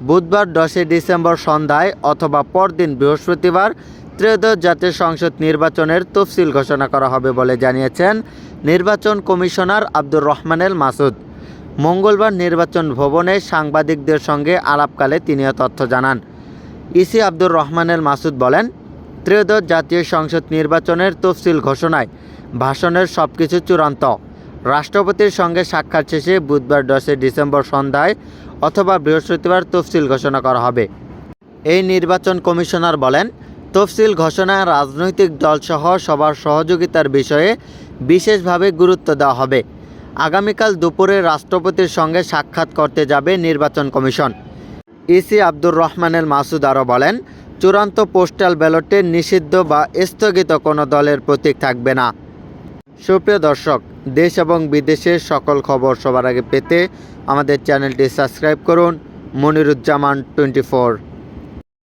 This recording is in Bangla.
বুধবার 10 ডিসেম্বর সন্ধ্যায় অথবা পরদিন বৃহস্পতিবার ত্রয়োদশ জাতীয় সংসদ নির্বাচনের তফসিল ঘোষণা করা হবে বলে জানিয়েছেন নির্বাচন কমিশনার আব্দুর রহমানুল মাসুদ। মঙ্গলবার নির্বাচন ভবনে সাংবাদিকদের সঙ্গে আলাপকালে তিনি তথ্য জানান। ইসি আব্দুর রহমানুল মাসুদ বলেন, ত্রয়োদশ জাতীয় সংসদ নির্বাচনের তফসিল ঘোষণায় ভাষণের সবকিছু চূড়ান্ত। রাষ্ট্রপতির সঙ্গে সাক্ষাৎ শেষে বুধবার 10 ডিসেম্বর সন্ধ্যায় অথবা বৃহস্পতিবার তফসিল ঘোষণা করা হবে। এই নির্বাচন কমিশনার বলেন, তফসিল ঘোষণায় রাজনৈতিক দলসহ সবার সহযোগিতার বিষয়ে বিশেষভাবে গুরুত্ব দেওয়া হবে। আগামীকাল দুপুরে রাষ্ট্রপতির সঙ্গে সাক্ষাৎ করতে যাবে নির্বাচন কমিশন। ইসি আব্দুর রহমানুল মাসুদ আরও বলেন, চূড়ান্ত পোস্টাল ব্যালটে নিষিদ্ধ বা স্থগিত কোনো দলের প্রতীক থাকবে না। সুপ্রিয় দর্শক, দেশ এবং বিদেশের সকল খবর সবার আগে পেতে আমাদের চ্যানেলটি সাবস্ক্রাইব করুন। মনিরুজ্জামান 24।